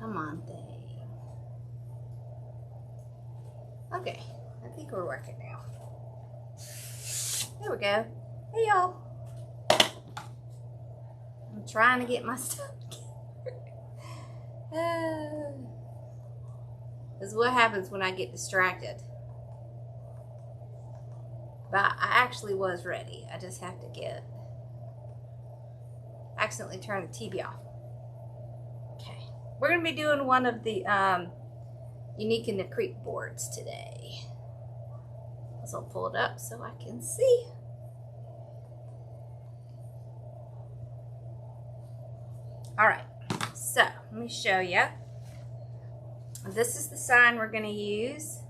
Come on, thing. Okay, I think we're working now. There we go. Hey, y'all. I'm trying to get my stuff together. This is what happens when I get distracted. But I actually was ready. I just have to accidentally turn the TV off. Okay. We're going to be doing one of the UNIC in the Creek boards today. So I'll pull it up so I can see. All right. So let me show you. This is the sign we're going to use.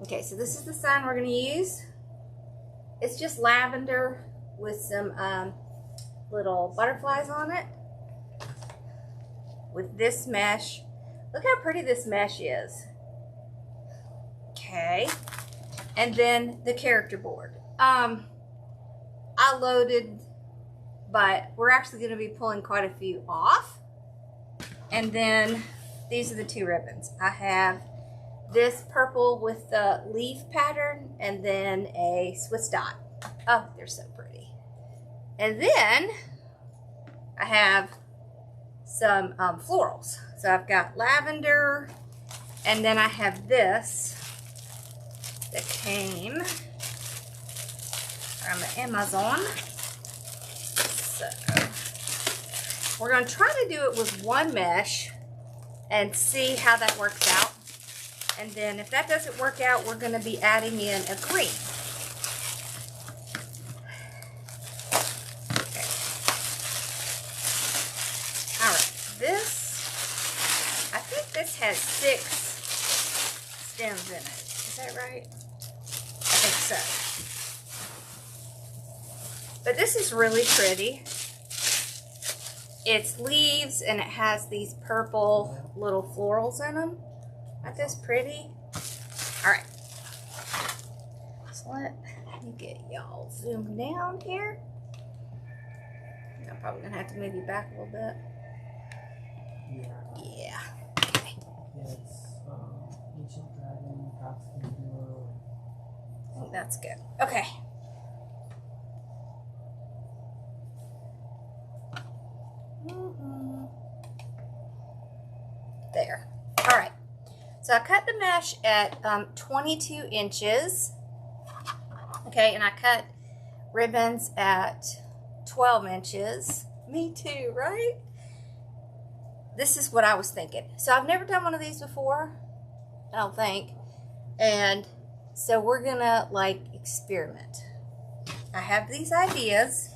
Okay, so this is the sign we're going to use. It's just lavender with some little butterflies on it. With this mesh. Look how pretty this mesh is. Okay. And then the character board. I loaded, but we're actually going to be pulling quite a few off. And then these are the two ribbons. I have this purple with the leaf pattern and then a Swiss dot. Oh, they're so pretty. And then I have some florals. So I've got lavender, and then I have this that came from Amazon. So we're going to try to do it with one mesh and see how that works out. And then if that doesn't work out, we're going to be adding in a green. Okay. All right, I think this has 6 stems in it. Is that right? I think so. But this is really pretty. It's leaves and it has these purple little florals in them. Aren't this pretty? All right. So let me get y'all zoomed down here. I'm probably gonna have to move you back a little bit. Yeah. Okay. It's ancient dragon, African hero. I think that's good. Okay. There. All right. So I cut the mesh at 22 inches. Okay, and I cut ribbons at 12 inches. Me too, right? This is what I was thinking. So I've never done one of these before, I don't think. And so we're gonna like experiment. I have these ideas.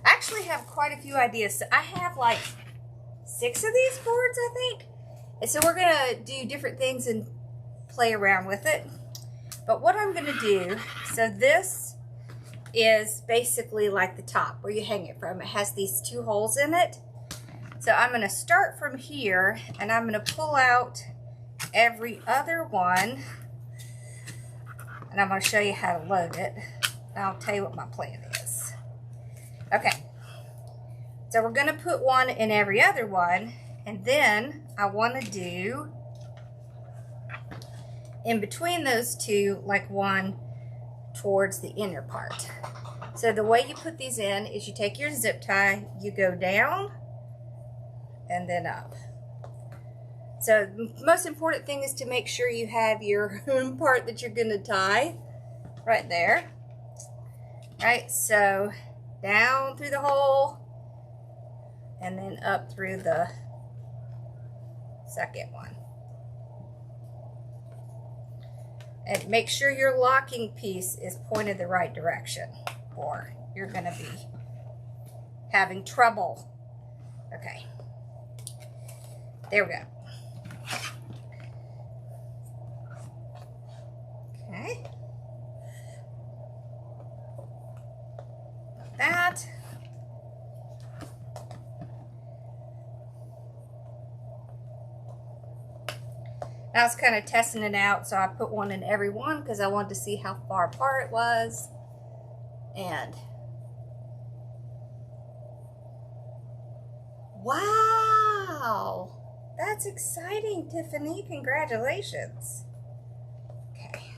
I actually have quite a few ideas. So I have like 6 of these boards, I think. And so we're gonna do different things and play around with it. But what I'm gonna do, so this is basically like the top where you hang it from. It has these 2 holes in it. So I'm gonna start from here and I'm gonna pull out every other one. And I'm gonna show you how to load it. And I'll tell you what my plan is. Okay, so we're gonna put one in every other one. And then I want to do in between those 2, like one towards the inner part. So the way you put these in is you take your zip tie, you go down and then up. So the most important thing is to make sure you have your part that you're going to tie right there. Right, so down through the hole and then up through the second one. And make sure your locking piece is pointed the right direction or you're going to be having trouble. Okay. There we go. Okay. Like that. I was kind of testing it out, so I put one in every one because I wanted to see how far apart it was. And Wow. That's exciting, Tiffany. Congratulations. Okay.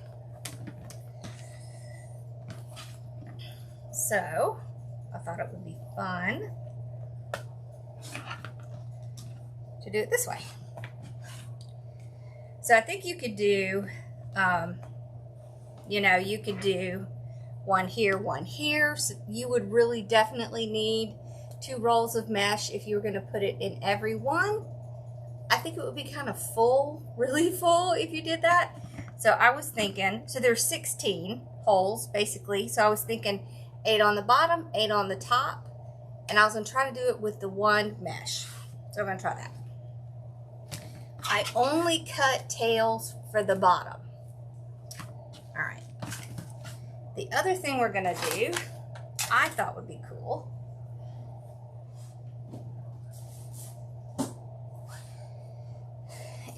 So, I thought it would be fun to do it this way. So I think you could do, you know, you could do one here, one here. So you would really definitely need 2 rolls of mesh if you were going to put it in every one. I think it would be kind of full, really full if you did that. So I was thinking, so there's 16 holes basically. So I was thinking 8 on the bottom, 8 on the top. And I was going to try to do it with the 1 mesh. So I'm going to try that. I only cut tails for the bottom. All right. The other thing we're going to do, I thought would be cool,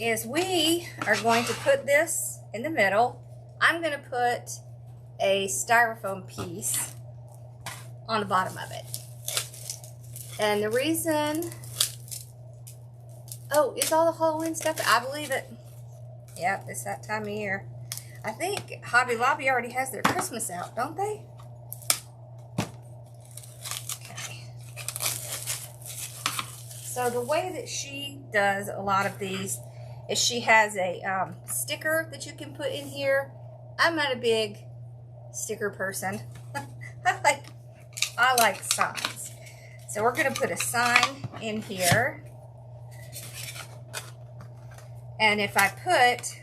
is we are going to put this in the middle. I'm going to put a styrofoam piece on the bottom of it. And the reason, oh, is all the Halloween stuff? I believe it. Yep, it's that time of year. I think Hobby Lobby already has their Christmas out, don't they? Okay. So the way that she does a lot of these is she has a sticker that you can put in here. I'm not a big sticker person. I like signs. So we're going to put a sign in here. And if I put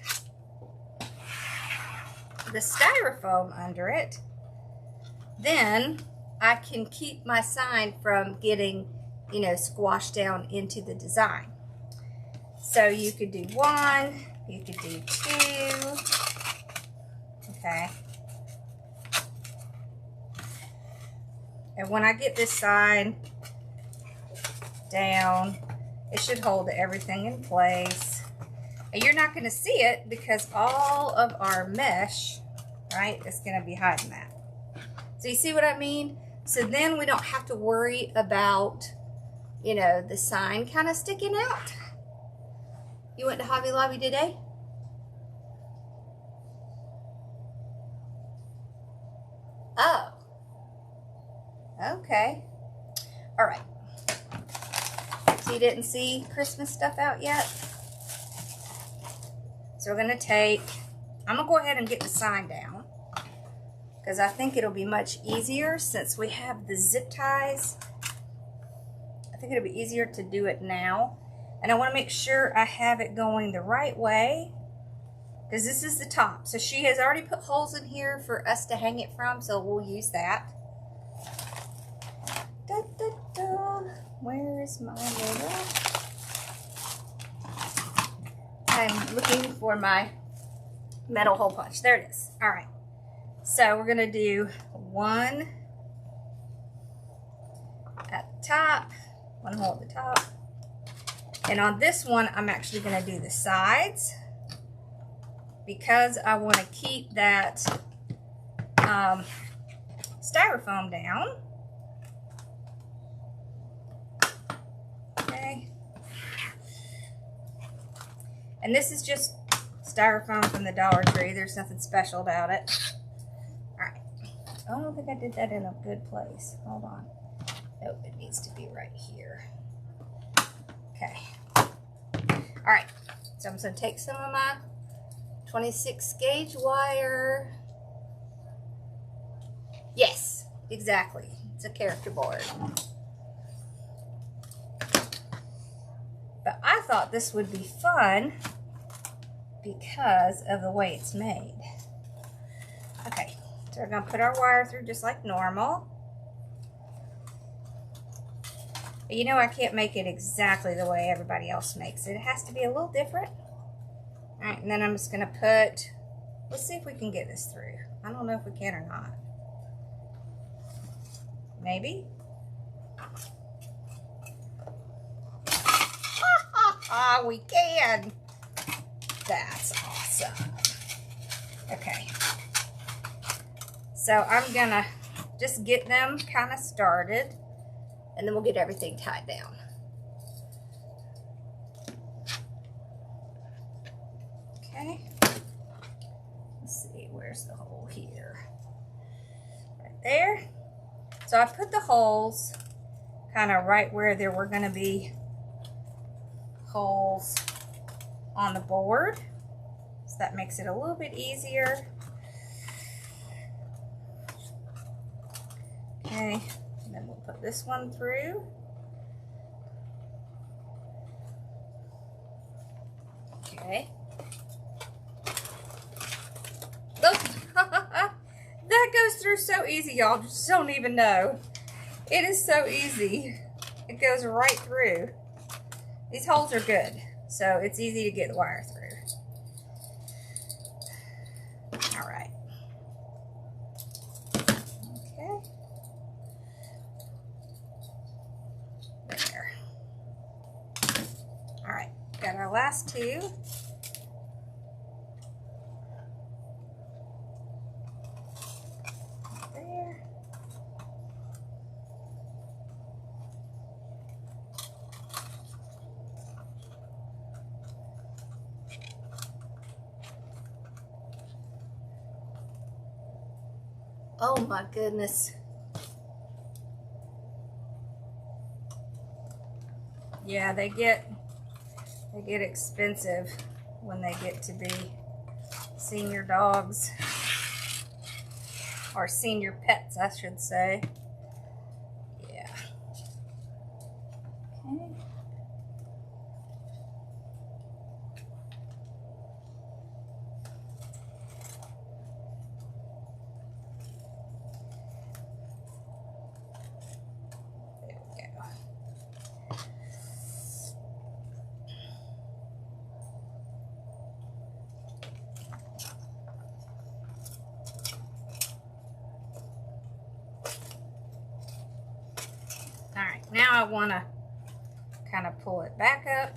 the styrofoam under it, then I can keep my sign from getting, you know, squashed down into the design. So you could do 1, you could do 2, okay. And when I get this sign down, it should hold everything in place. And you're not going to see it because all of our mesh, right, is going to be hiding that. So you see what I mean? So then we don't have to worry about, you know, the sign kind of sticking out. You went to Hobby Lobby today? Oh. Okay. All right. So you didn't see Christmas stuff out yet? So we're going to take, I'm going to go ahead and get the sign down because I think it'll be much easier since we have the zip ties. I think it'll be easier to do it now. And I want to make sure I have it going the right way because this is the top. So she has already put holes in here for us to hang it from, so we'll use that. Da, da, da. Where is my little... I'm looking for my metal hole punch. There it is. All right. So we're going to do 1 at the top, 1 hole at the top. And on this one, I'm actually going to do the sides because I want to keep that styrofoam down. Okay. And this is just styrofoam from the Dollar Tree. There's nothing special about it. All right. I don't think I did that in a good place. Hold on. Nope, it needs to be right here. Okay. All right. So I'm just going to take some of my 26 gauge wire. Yes, exactly. It's a character board. But I thought this would be fun because of the way it's made. Okay, so we're going to put our wire through just like normal. But you know I can't make it exactly the way everybody else makes it. It has to be a little different. All right, and then I'm just going to put, let's see if we can get this through. I don't know if we can or not. Maybe. We can. That's awesome. Okay. So I'm gonna just get them kind of started and then we'll get everything tied down. there. So I put the holes kind of right where there were going to be holes on the board. So that makes it a little bit easier. Okay, and then we'll put this one through. Okay. That goes through so easy, y'all. Just don't even know. It is so easy. It goes right through. These holes are good, so it's easy to get the wire through. All right. Okay. There. All right. Got our last two. Oh my goodness. Yeah, they get expensive when they get to be senior dogs, or senior pets, I should say. Yeah. Okay. Alright, now I want to kind of pull it back up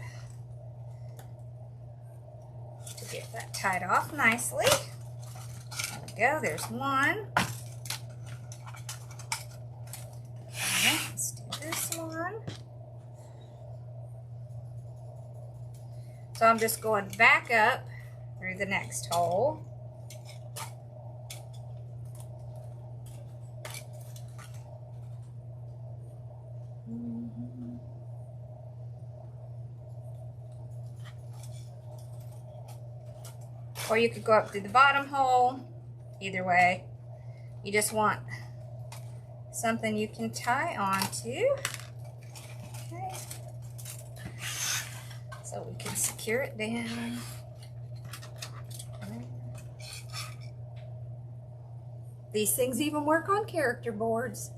to get that tied off nicely. There we go, there's one. Okay, let's do this one. So I'm just going back up through the next hole. Or you could go up through the bottom hole. Either way, you just want something you can tie onto. Okay. So we can secure it down. These things even work on character boards.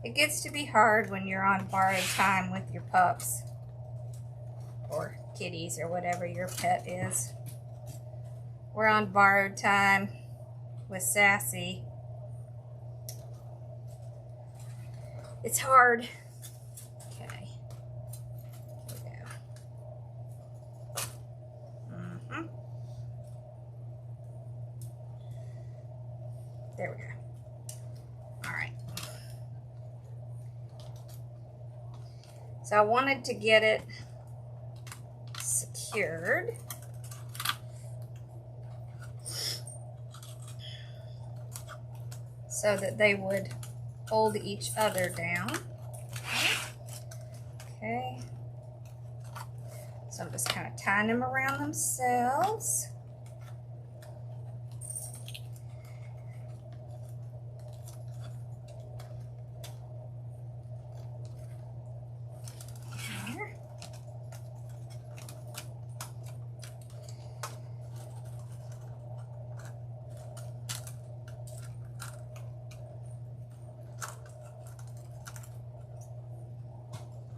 It gets to be hard when you're on borrowed time with your pups or kitties or whatever your pet is. We're on borrowed time with Sassy. It's hard. Okay. Here we go. There we go. All right. So I wanted to get it secured. So that they would hold each other down. Okay. So I'm just kind of tying them around themselves.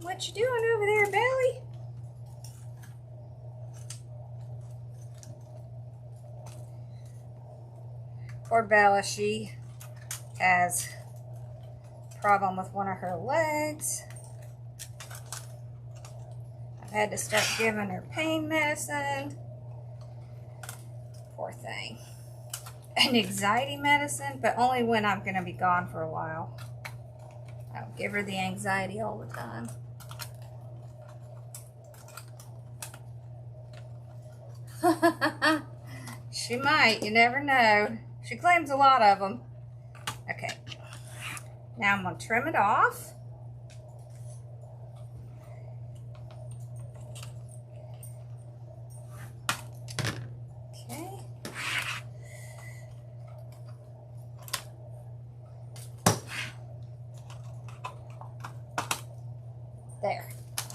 What you doing over there, Belly? Poor Bella, she has a problem with one of her legs. I've had to start giving her pain medicine. Poor thing. And anxiety medicine, but only when I'm going to be gone for a while. I don't give her the anxiety all the time. She might. You never know. She claims a lot of them. Okay. Now I'm going to trim it off. Okay. There.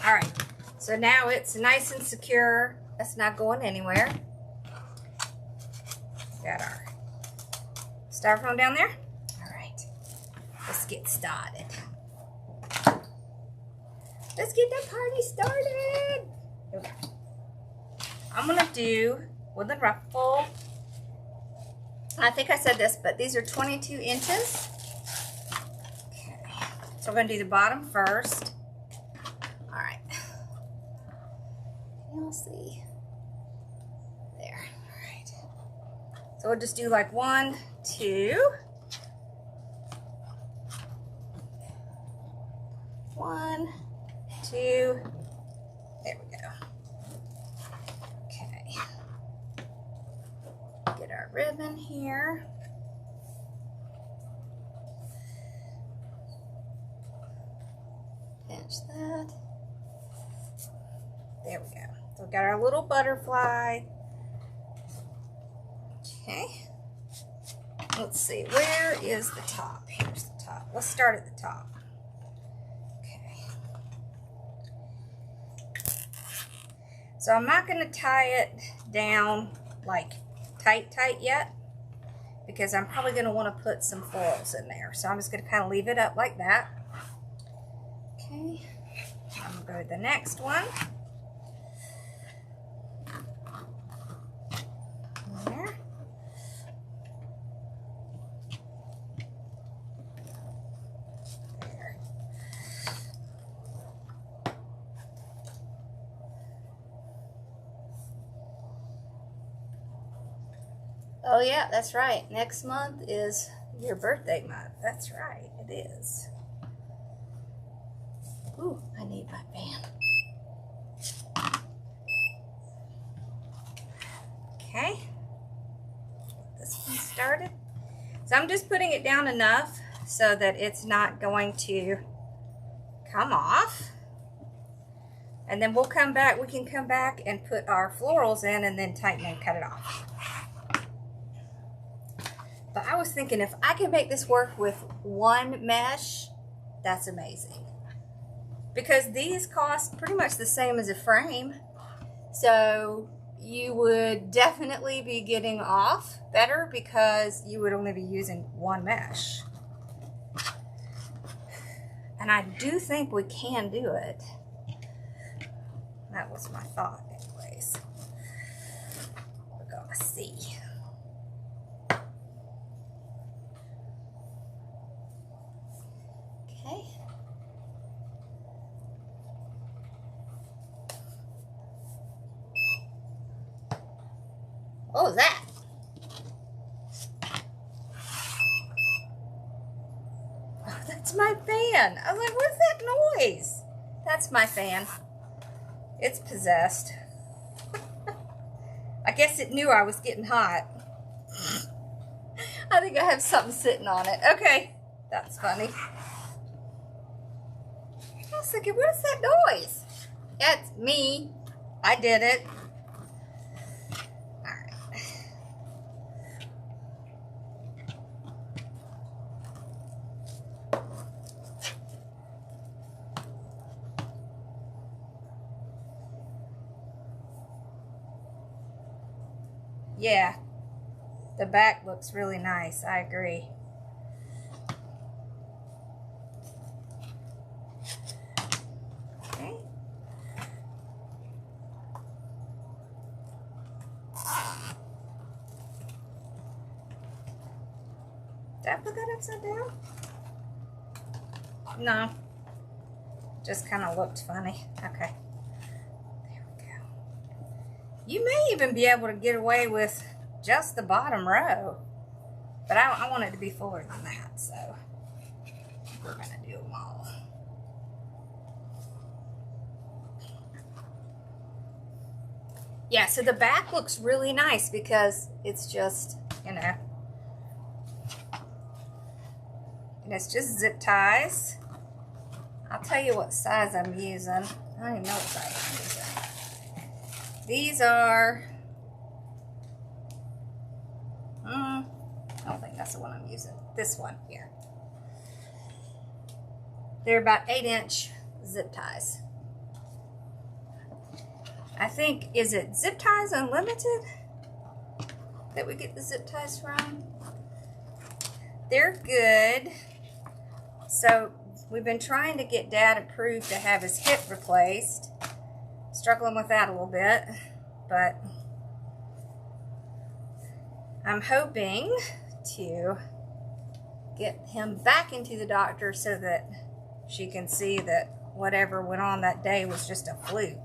All right. So now it's nice and secure. That's not going anywhere. Got our styrofoam down there. All right. Let's get started. Let's get the party started. Okay. I'm going to do Woodland Ruffle. I think I said this, but these are 22 inches. Okay. So we're going to do the bottom first. All right. You'll see. There. All right. So we'll just do like 1, 2. 1, 2. There we go. Okay. Get our ribbon here. Pinch that. There we go. So we got our little butterfly. Okay. Let's see, where is the top? Here's the top. Let's start at the top. Okay. So I'm not going to tie it down like tight yet, because I'm probably going to want to put some florals in there. So I'm just going to kind of leave it up like that. Okay. I'm going to go to the next one. There. There. Oh yeah, that's right. Next month is your birthday month. That's right, it is. Ooh, I need my fan. Okay. This one started. So I'm just putting it down enough so that it's not going to come off. And then we'll come back, we can come back and put our florals in and then tighten and cut it off. But I was thinking if I can make this work with one mesh, that's amazing. Because these cost pretty much the same as a frame. So you would definitely be getting off better because you would only be using one mesh. And I do think we can do it. That was my thought anyways. We're gonna see. Okay. What was that? Oh, that's my fan. I was like, what's that noise? That's my fan. It's possessed. I guess it knew I was getting hot. I think I have something sitting on it. Okay, that's funny. I was thinking, what is that noise? Yeah, it's me. I did it. Yeah, the back looks really nice. I agree. Okay. Did I put that upside down? No. Just kind of looked funny. Okay. You may even be able to get away with just the bottom row, but I want it to be fuller than that, so we're going to do them all. Yeah, so the back looks really nice because it's just, you know, and it's just zip ties. I'll tell you what size I'm using. I don't even know what size I'm using. These are, I don't think that's the one I'm using. This one here. They're about 8-inch zip ties. I think, is it Zip Ties Unlimited that we get the zip ties from? They're good. So we've been trying to get Dad approved to have his hip replaced. Struggling with that a little bit, but I'm hoping to get him back into the doctor so that she can see that whatever went on that day was just a fluke.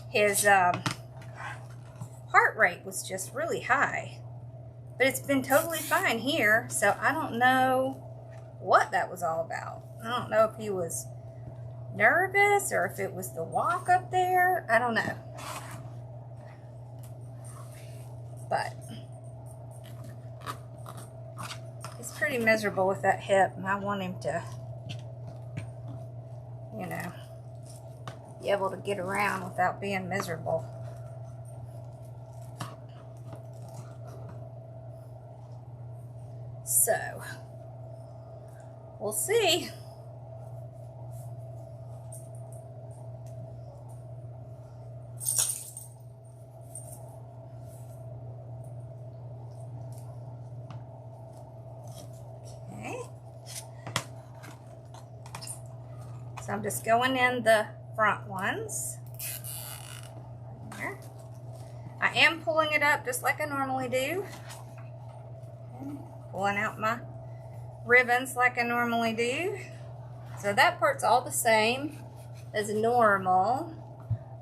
His heart rate was just really high, but it's been totally fine here, so I don't know what that was all about. I don't know if he was nervous or if it was the walk up there. I don't know, but he's pretty miserable with that hip, and I want him to, you know, be able to get around without being miserable. So, we'll see. Okay. So I'm just going in the front ones. There. I am pulling it up just like I normally do. Okay. Pulling out my ribbons like I normally do. So that part's all the same as normal.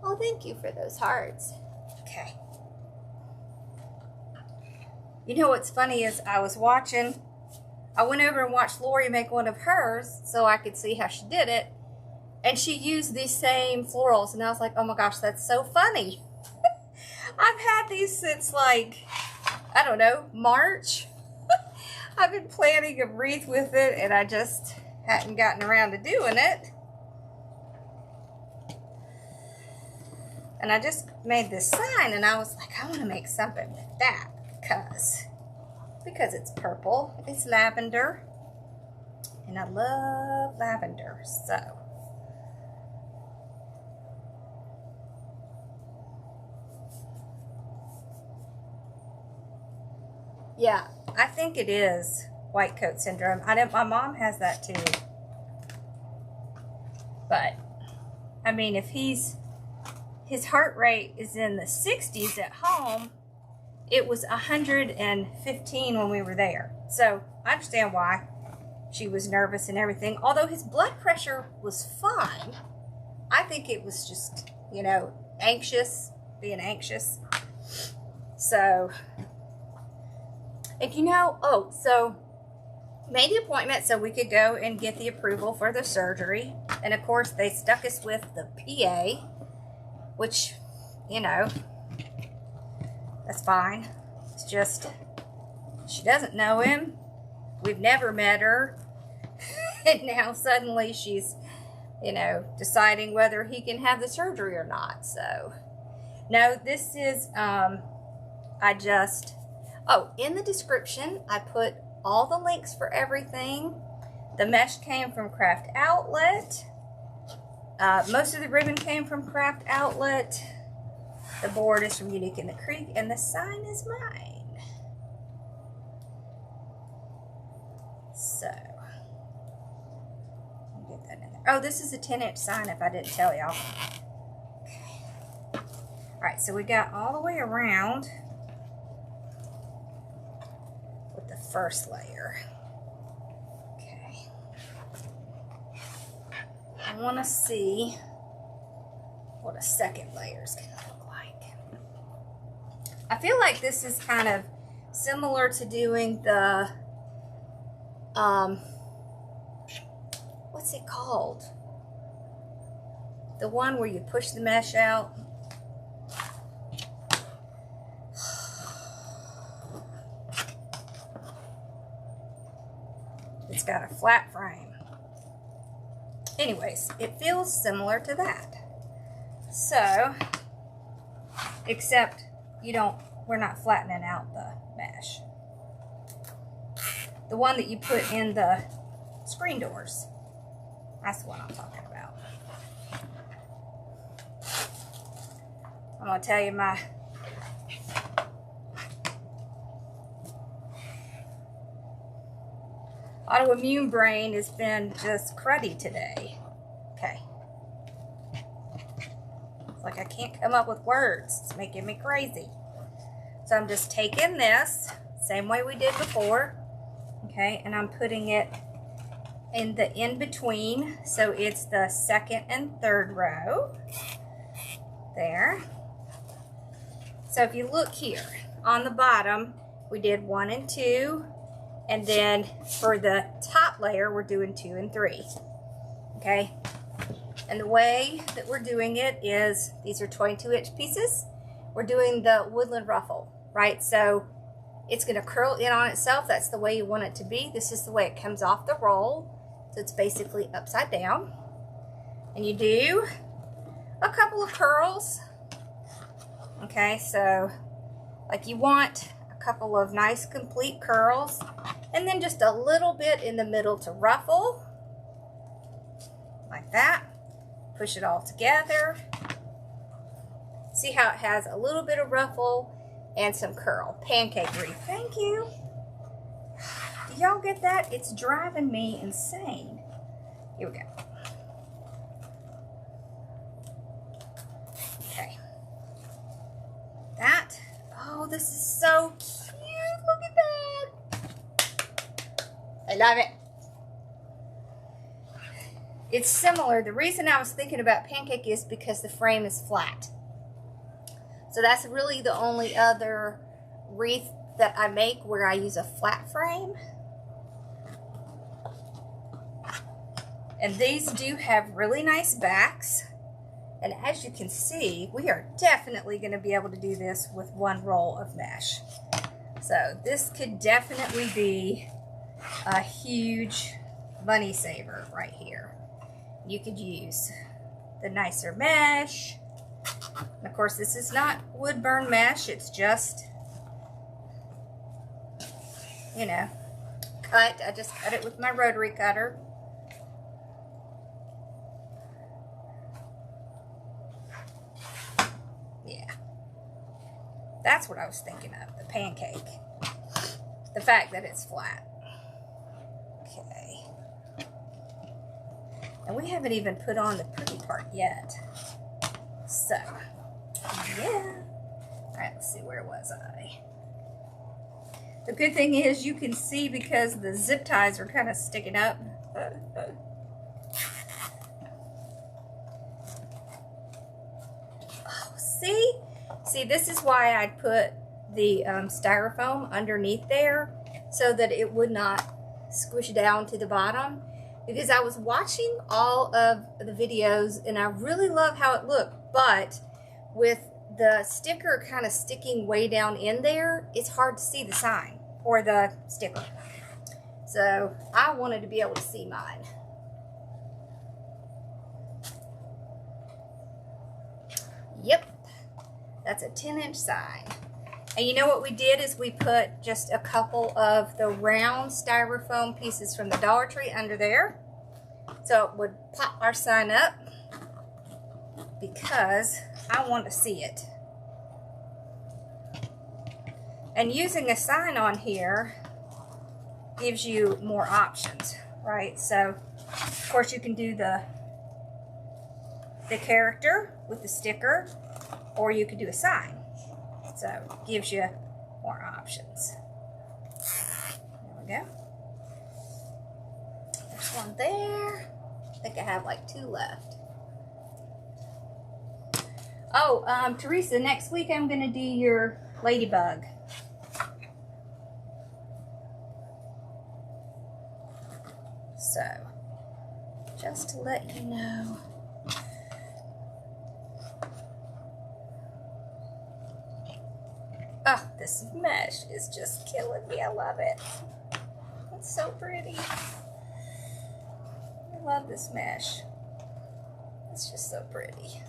Oh, thank you for those hearts. Okay. You know what's funny is I went over and watched Lori make one of hers so I could see how she did it. And she used these same florals, and I was like, oh my gosh, that's so funny. I've had these since like, I don't know, March. I've been planning a wreath with it, and I just hadn't gotten around to doing it. And I just made this sign, and I was like, I want to make something with that because it's purple, it's lavender, and I love lavender, so. Yeah, I think it is white coat syndrome. My mom has that too. But, I mean, if his heart rate is in the 60s at home, it was 115 when we were there. So, I understand why she was nervous and everything. Although his blood pressure was fine. I think it was just, you know, being anxious. So, and you know, so made the appointment so we could go and get the approval for the surgery. And of course, they stuck us with the PA, which, you know, that's fine. It's just, she doesn't know him. We've never met her. And now suddenly she's, you know, deciding whether he can have the surgery or not. So, no, this is, in the description, I put all the links for everything. The mesh came from Craft Outlet. Most of the ribbon came from Craft Outlet. The board is from UNIC in the Creek, and the sign is mine. So, get that in there. Oh, this is a 10-inch sign if I didn't tell y'all. Okay. Alright, so we got all the way around with the first layer. Okay. I want to see what a second layer is going to look like. I feel like this is kind of similar to doing the, what's it called? The one where you push the mesh out. just got a flat frame. Anyways, it feels similar to that. So, except we're not flattening out the mesh. The one that you put in the screen doors. That's the one I'm talking about. I'm going to tell you my autoimmune brain has been just cruddy today. Okay. It's like I can't come up with words. It's making me crazy. So I'm just taking this, same way we did before, okay, and I'm putting it in the in-between, so it's the second and third row, there. So if you look here, on the bottom, we did 1 and 2, and then for the top layer, we're doing 2 and 3, okay? And the way that we're doing it is, these are 22-inch pieces. We're doing the Woodland Ruffle, right? So it's going to curl in on itself. That's the way you want it to be. This is the way it comes off the roll. So it's basically upside down. And you do a couple of curls. Okay, so like you want a couple of nice complete curls. And then just a little bit in the middle to ruffle. Like that. Push it all together. See how it has a little bit of ruffle and some curl. Pancake wreath. Thank you. Do y'all get that? It's driving me insane. Here we go. Okay. That. Oh, this is so cute. Look at that. I love it. It's similar. The reason I was thinking about pancake is because the frame is flat. So that's really the only other wreath that I make where I use a flat frame. And these do have really nice backs. And as you can see, we are definitely going to be able to do this with one roll of mesh. So this could definitely be a huge money saver right here. You could use the nicer mesh. And of course, this is not wood burn mesh. It's just, you know, cut. I just cut it with my rotary cutter. Yeah. That's what I was thinking of, the pancake. The fact that it's flat. Okay. And we haven't even put on the pretty part yet. So, yeah. Alright, let's see, where was I? The good thing is you can see because the zip ties are kind of sticking up. Oh, see? See, this is why I put the styrofoam underneath there so that it would not squish down to the bottom. Because I was watching all of the videos and I really love how it looked. But with the sticker kind of sticking way down in there, it's hard to see the sign or the sticker. So I wanted to be able to see mine. Yep, that's a 10-inch sign. And you know what we did is we put just a couple of the round styrofoam pieces from the Dollar Tree under there. So it would pop our sign up because I want to see it. And using a sign on here gives you more options, right? So, of course, you can do the character with the sticker, or you could do a sign. So, it gives you more options. There we go. There's one there. I think I have like 2 left. Oh, Teresa, next week I'm going to do your ladybug. So, just to let you know. Oh, this mesh is just killing me. I love it. It's so pretty. love this mesh. It's just so pretty.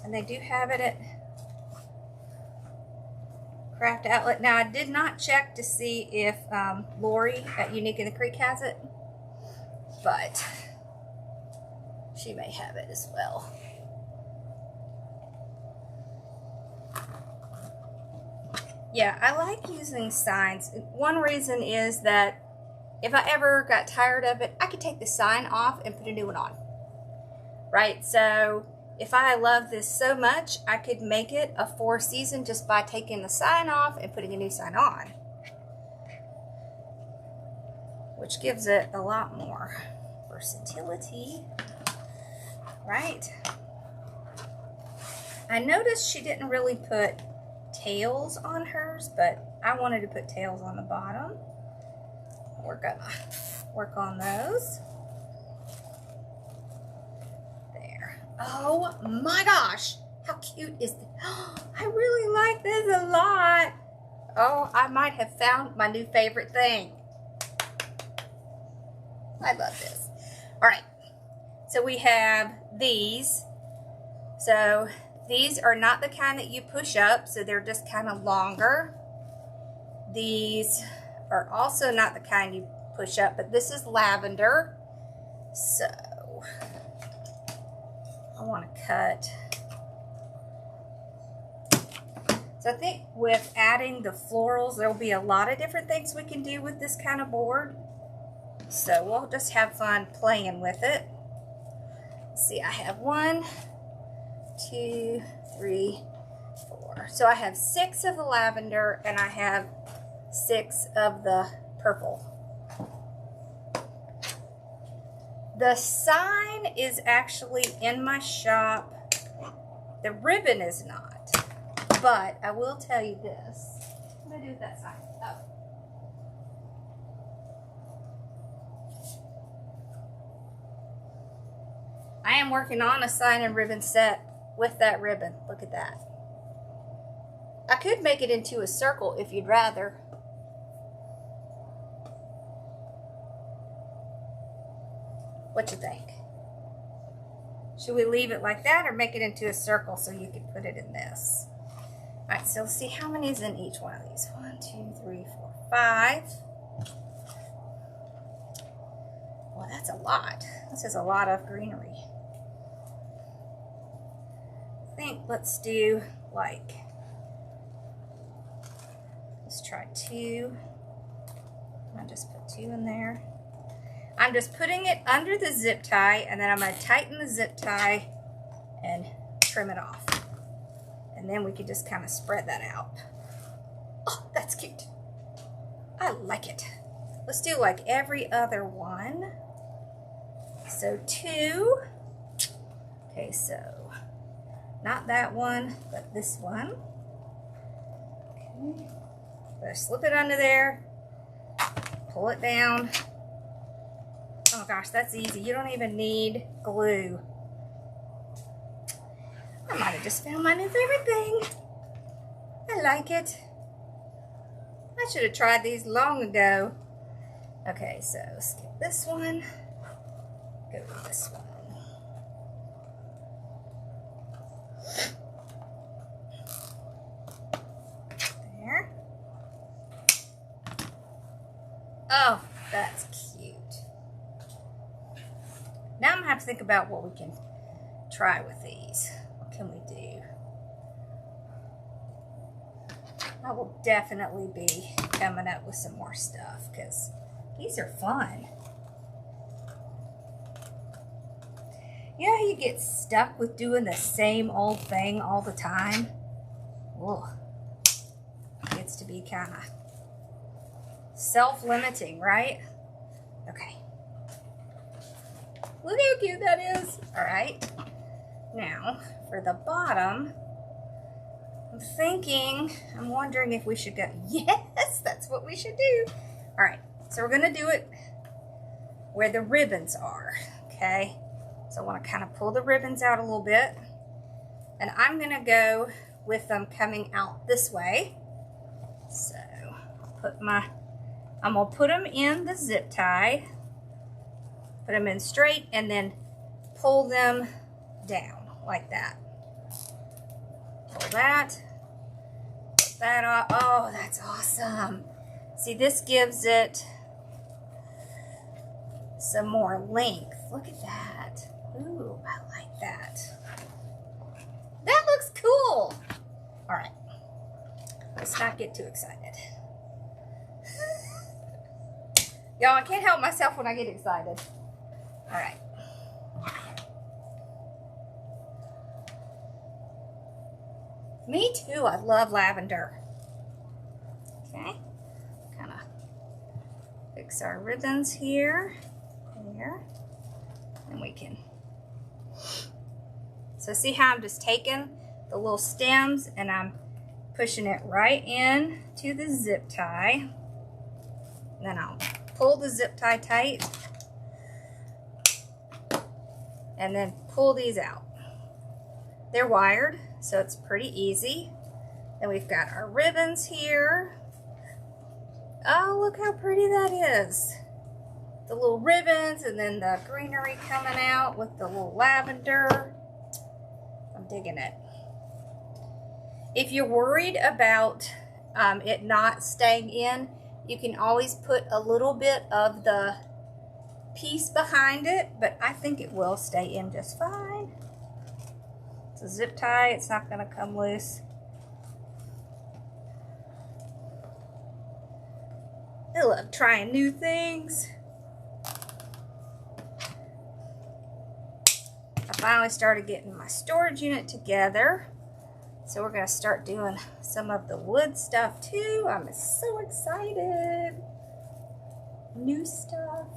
And they do have it at Craft Outlet. Now, I did not check to see if Lori at UNIC in the Creek has it, but she may have it as well. Yeah, I like using signs. One reason is that if I ever got tired of it, I could take the sign off and put a new one on. Right? So if I love this so much, I could make it a 4-season just by taking the sign off and putting a new sign on, which gives it a lot more versatility, right? I noticed she didn't really put tails on hers, but I wanted to put tails on the bottom. We're gonna work on those. Oh my gosh, how cute is this? I really like this a lot. Oh, I might have found my new favorite thing. I love this. All right, so we have these. So these are not the kind that you push up, so they're just kind of longer. These are also not the kind you push up, but this is lavender. So I want to cut. So I think with adding the florals, there will be a lot of different things we can do with this kind of board. So we'll just have fun playing with it. Let's see, I have 1, 2, 3, 4. So I have 6 of the lavender and I have 6 of the purple. The sign is actually in my shop. The ribbon is not. But I will tell you this. What do I do with that sign? Oh. I am working on a sign and ribbon set with that ribbon. Look at that. I could make it into a circle if you'd rather. What you think? Should we leave it like that or make it into a circle so you can put it in this? All right, so let's see how many is in each one of these. 1, 2, 3, 4, 5. Well, that's a lot. This is a lot of greenery. I think let's do like, let's try 2. I'll just put 2 in there. I'm just putting it under the zip tie, and then I'm going to tighten the zip tie and trim it off. And then we can just kind of spread that out. Oh, that's cute. I like it. Let's do like every other one. So 2. Okay, so not that one, but this one. Okay. Better slip it under there. Pull it down. Oh gosh, that's easy. You don't even need glue. I might have just found my new favorite thing. I like it. I should have tried these long ago. Okay, so skip this one. Go with this one. There. Oh, that's cute. Now I'm going to have to think about what we can try with these. What can we do? I will definitely be coming up with some more stuff because these are fun. You know how you get stuck with doing the same old thing all the time? Ugh. It gets to be kind of self-limiting, right? Okay. Look how cute that is. All right. Now, for the bottom, I'm wondering if we should go, yes, that's what we should do. All right, so we're gonna do it where the ribbons are, okay? So I wanna kind of pull the ribbons out a little bit, and I'm gonna go with them coming out this way. So gonna put them in the zip tie, put them in straight, and then pull them down like that. Pull that, put that off. Oh, that's awesome. See, this gives it some more length. Look at that. Ooh, I like that. That looks cool. All right, let's not get too excited. Y'all, I can't help myself when I get excited. All right. Me too, I love lavender. Okay, kind of fix our ribbons here, and we can. So see how I'm just taking the little stems and I'm pushing it right in to the zip tie. Then I'll pull the zip tie tight and then pull these out. They're wired, so it's pretty easy. Then we've got our ribbons here. Oh, look how pretty that is. The little ribbons and then the greenery coming out with the little lavender. I'm digging it. If you're worried about it not staying in, you can always put a little bit of the piece behind it, but I think it will stay in just fine. It's a zip tie, it's not going to come loose. I love trying new things. I finally started getting my storage unit together. So we're going to start doing some of the wood stuff too. I'm so excited. New stuff.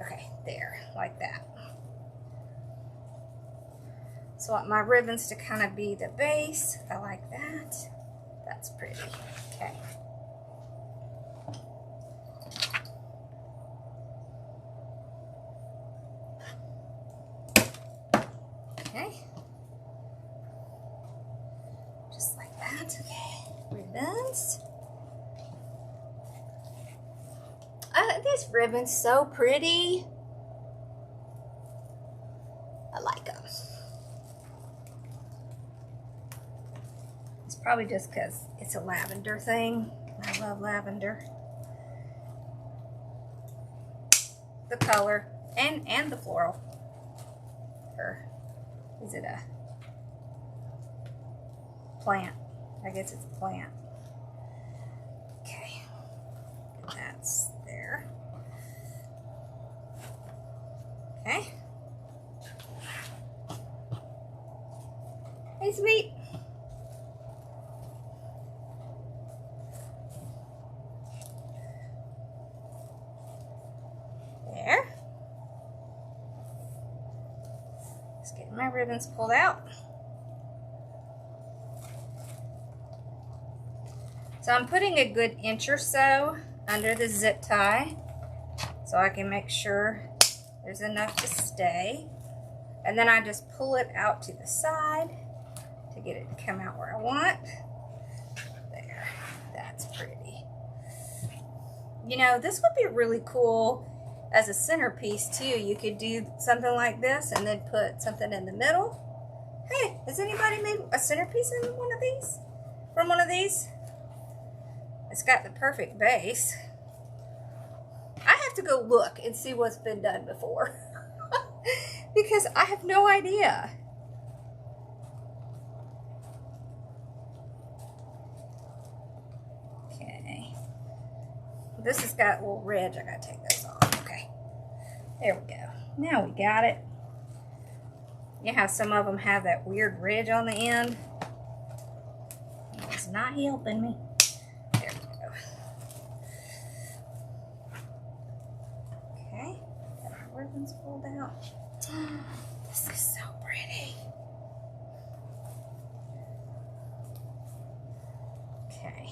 Okay, there, like that. So I want my ribbons to kind of be the base. I like that. That's pretty. Okay. Okay. Just like that. Okay. Ribbons. This ribbon's so pretty. I like them. It's probably just because it's a lavender thing. I love lavender. The color and the floral. Or is it a plant? I guess it's a plant. Okay. That's there. Okay. Hey, sweet. There. Just getting my ribbons pulled out. So I'm putting a good inch or so under the zip tie so I can make sure there's enough to stay. And then I just pull it out to the side to get it to come out where I want. There, that's pretty. You know, this would be really cool as a centerpiece too. You could do something like this and then put something in the middle. Hey, has anybody made a centerpiece in one of these? From one of these? It's got the perfect base. I have to go look and see what's been done before. Because I have no idea. Okay. This has got a little ridge. I gotta take those off. Okay. There we go. Now we got it. You know how some of them have that weird ridge on the end? It's not helping me. There we go. Okay. Got our ribbons pulled out. This is so pretty. Okay.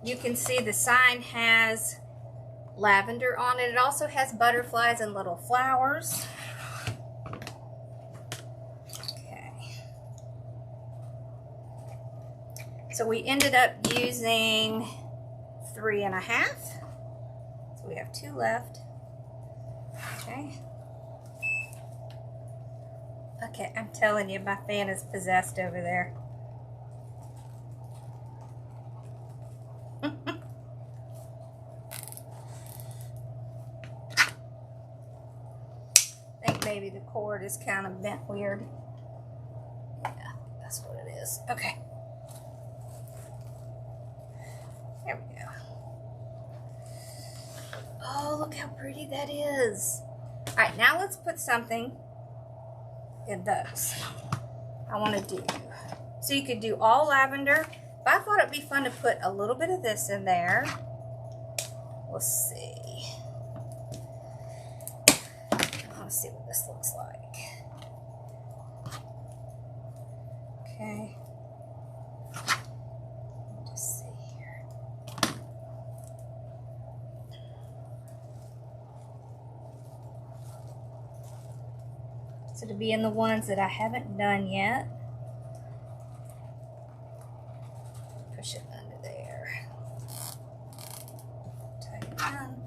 You can see the sign has lavender on it. It also has butterflies and little flowers. Okay. So we ended up using 3.5. So we have 2 left. Okay. Okay, I'm telling you, my fan is possessed over there. I think maybe the cord is kind of bent weird. Yeah, that's what it is. Okay. There we go. Oh, look how pretty that is. All right, now let's put something in those. I want to do, so you could do all lavender, but I thought it'd be fun to put a little bit of this in there. We'll see. I want to see what this looks like. Okay. Just see here. So to be in the ones that I haven't done yet, push it under there. Tight it down.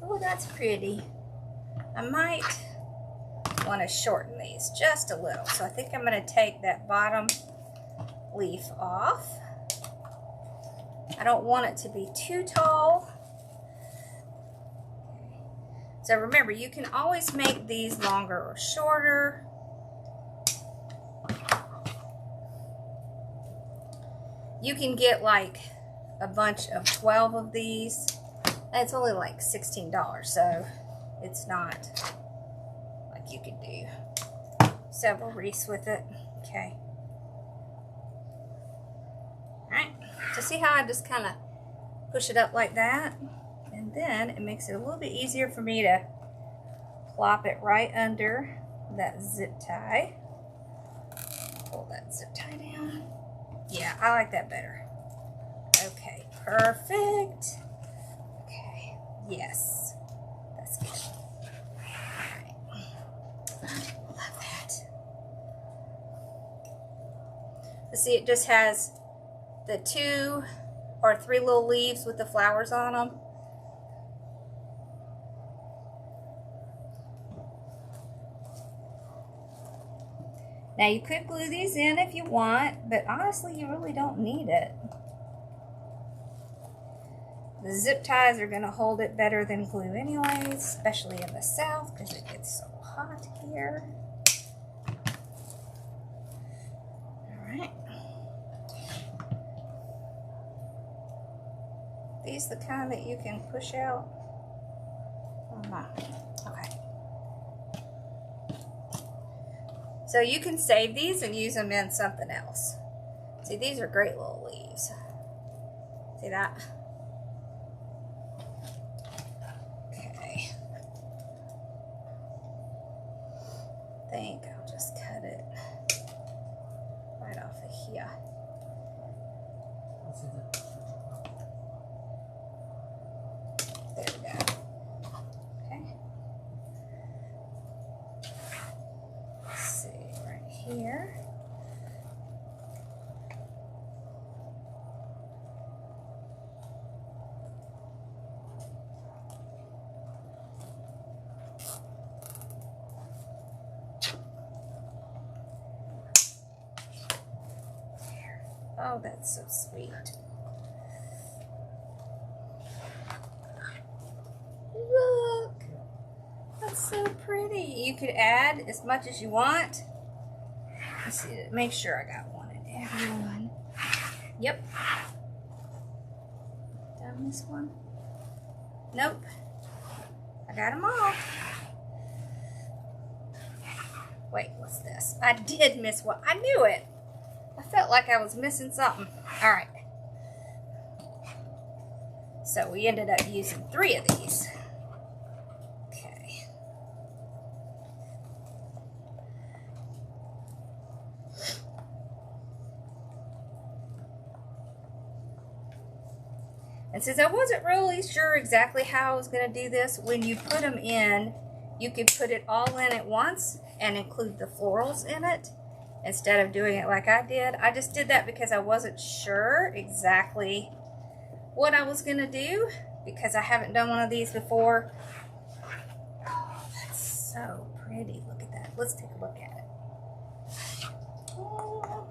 Oh, that's pretty. I might want to shorten these just a little. So I think I'm going to take that bottom leaf off. I don't want it to be too tall. So remember, you can always make these longer or shorter. You can get like a bunch of 12 of these. And it's only like $16, so it's not like you could do several wreaths with it. Okay. Alright, so see how I just kind of push it up like that? And then it makes it a little bit easier for me to plop it right under that zip tie. Pull that zip tie down. Yeah, I like that better. Okay, perfect. Okay, yes, that's good. Alright, love that. Let's see, it just has the 2 or 3 little leaves with the flowers on them. Now you could glue these in if you want, but honestly you really don't need it. The zip ties are going to hold it better than glue anyways, especially in the south because it gets so hot here. Alright. These the kind that you can push out? Okay. So you can save these and use them in something else. See, these are great little leaves. See that? Okay. I think I'll just cut it right off of here. There we go. Okay. Let's see, right here. Oh, that's so sweet. Look, that's so pretty. You could add as much as you want. Let's see, make sure I got one in every one. Yep. Done this one? Nope. I got them all. Wait, what's this? I did miss one. I knew it. I felt like I was missing something. All right. So we ended up using 3 of these. Okay. And since I wasn't really sure exactly how I was going to do this, when you put them in, you could put it all in at once and include the florals in it instead of doing it like I did. I just did that because I wasn't sure exactly what I was going to do because I haven't done one of these before. Oh, that's so pretty. Look at that. Let's take a look at it. Oh.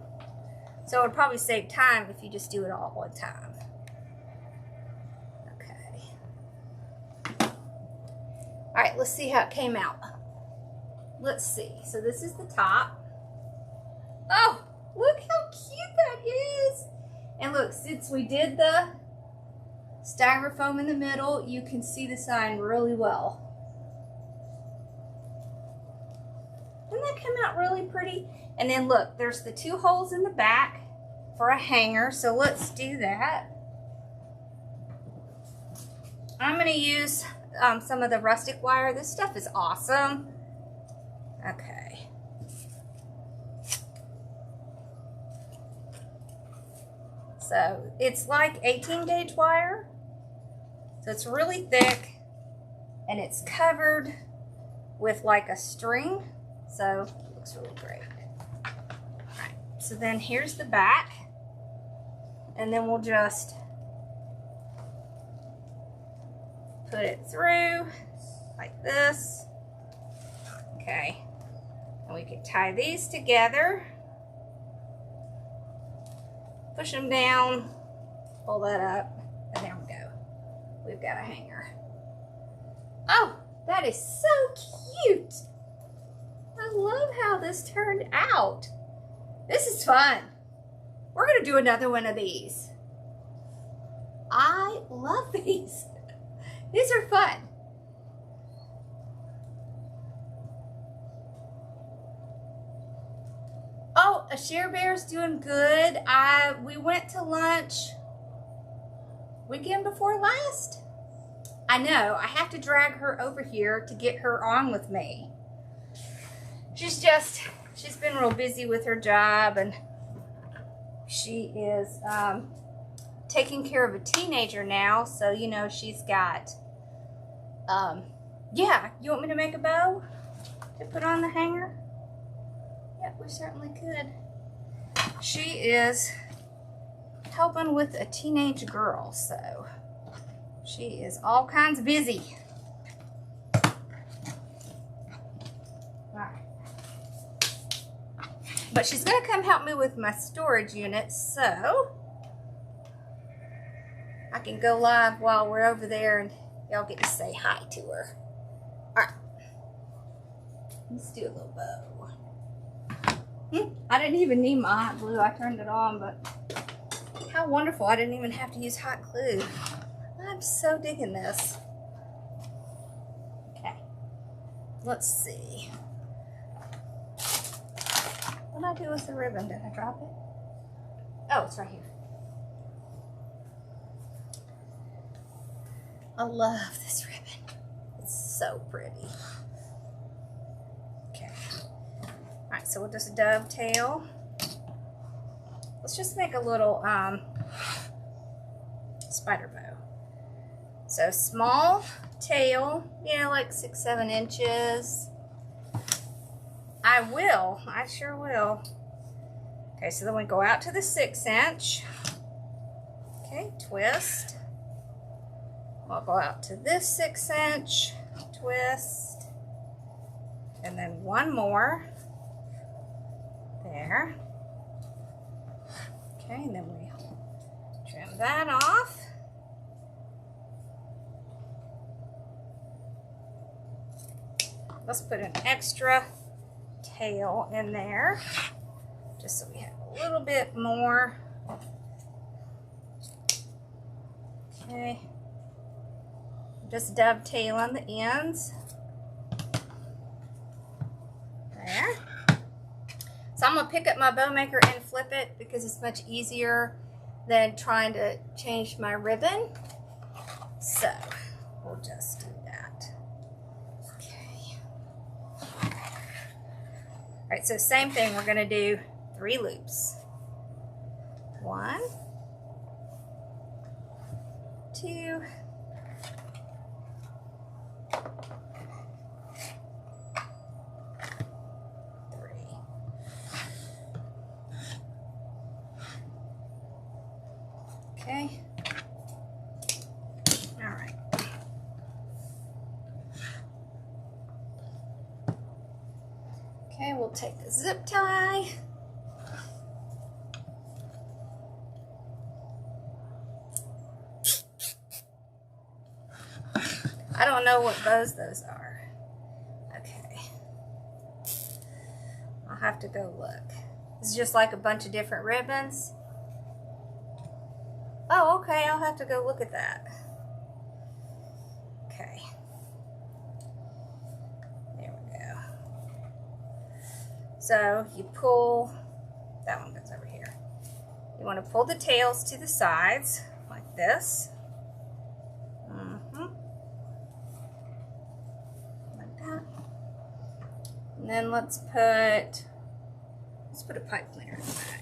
So it would probably save time if you just do it all at one time. All right, let's see how it came out. Let's see. So this is the top. Oh, look how cute that is. And look, since we did the styrofoam in the middle, you can see the sign really well. Doesn't that come out really pretty? And then look, there's the 2 holes in the back for a hanger. So let's do that. I'm going to use some of the rustic wire. This stuff is awesome. Okay. So it's like 18 gauge wire. So it's really thick and it's covered with like a string. So it looks really great. All right. So then here's the back. And then we'll just put it through like this. Okay. And we can tie these together. Push them down. Pull that up. And there we go. We've got a hanger. Oh, that is so cute. I love how this turned out. This is fun. We're going to do another one of these. I love these. These are fun. Oh, a Share Bear's doing good. We went to lunch weekend before last. I know, I have to drag her over here to get her on with me. She's been real busy with her job, and she is taking care of a teenager now, so you know she's got yeah, you want me to make a bow to put on the hanger? Yeah, we certainly could. She is helping with a teenage girl, so she is all kinds busy. Alright. But she's going to come help me with my storage unit, so I can go live while we're over there and y'all get to say hi to her. Alright. Let's do a little bow. I didn't even need my hot glue. I turned it on, but how wonderful. I didn't even have to use hot glue. I'm so digging this. Okay. Let's see. What did I do with the ribbon? Did I drop it? Oh, it's right here. I love this ribbon. It's so pretty. Okay. Alright, so we'll just dovetail. Let's just make a little spider bow. So small tail, you know, like 6-7 inches. I sure will. Okay, so then we go out to the 6-inch. Okay, twist. We'll go out to this 6-inch, twist, and then one more. There. Okay, and then we trim that off. Let's put an extra tail in there, just so we have a little bit more. Okay. Just dovetail on the ends. There. So I'm going to pick up my bow maker and flip it because it's much easier than trying to change my ribbon. So we'll just do that. Okay. Alright, so same thing. We're going to do 3 loops. 1, 2, Okay. All right. Okay, we'll take the zip tie. I don't know what bows those are. Okay. I'll have to go look. It's just like a bunch of different ribbons. Oh, okay, I'll have to go look at that. Okay. There we go. So you pull, that one goes over here. You want to pull the tails to the sides like this. Like that. And then let's put a pipe cleaner in the back.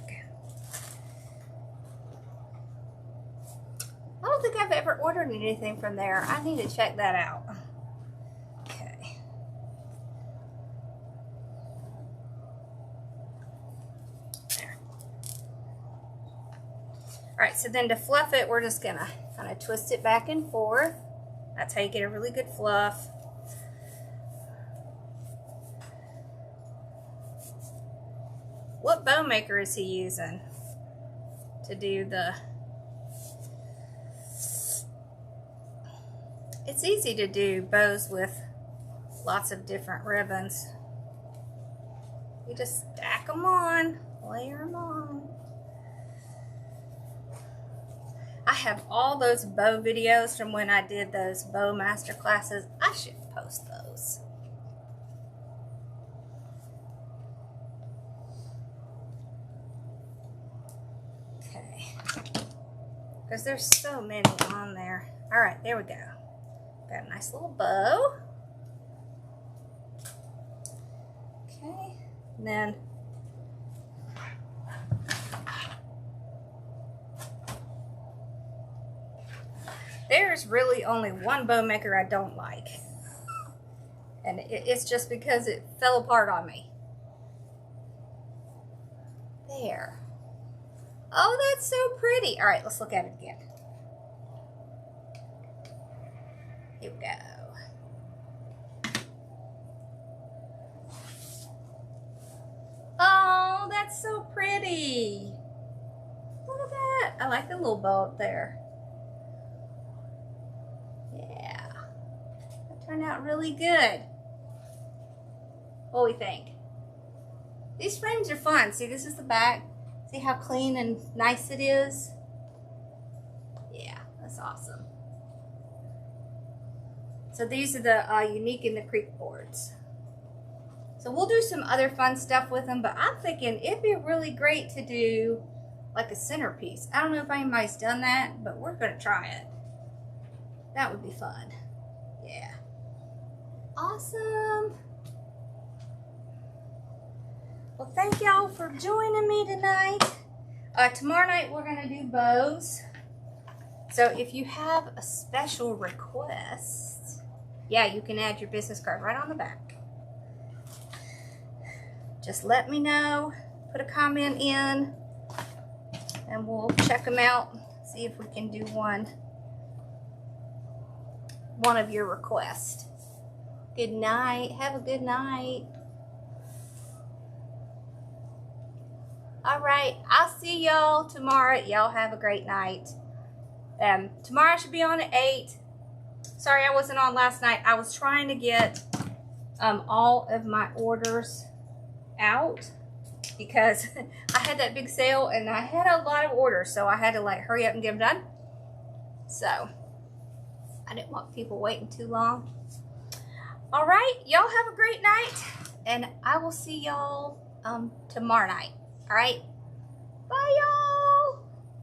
I don't think I've ever ordered anything from there. I need to check that out. Okay. There. Alright, so then to fluff it, we're just gonna kind of twist it back and forth. That's how you get a really good fluff. What bow maker is he using to do the... It's easy to do bows with lots of different ribbons. You just stack them on, layer them on. I have all those bow videos from when I did those bow master classes. I should post those. Okay. Because there's so many on there. All right, there we go. Got a nice little bow. Okay, and then there's really only one bow maker I don't like. And it's just because it fell apart on me. There. Oh, that's so pretty. All right, let's look at it again. Here we go. Oh, that's so pretty. Look at that. I like the little bow up there. Yeah. That turned out really good. What do we think? These frames are fun. See, this is the back. See how clean and nice it is? Yeah, that's awesome. So these are the UNIC and the Creek boards. So we'll do some other fun stuff with them, but I'm thinking it'd be really great to do like a centerpiece. I don't know if anybody's done that, but we're gonna try it. That would be fun. Yeah. Awesome. Well, thank y'all for joining me tonight. Tomorrow night we're gonna do bows. So if you have a special request, yeah, you can add your business card right on the back. Just let me know, put a comment in, and we'll check them out, see if we can do one of your requests. Good night. Have a good night. All right, I'll see y'all tomorrow. Y'all have a great night. Tomorrow I should be on at 8. Sorry I wasn't on last night. I was trying to get all of my orders out because I had that big sale and I had a lot of orders, so I had to like hurry up and get them done. So I didn't want people waiting too long. All right, y'all have a great night, and I will see y'all tomorrow night. All right,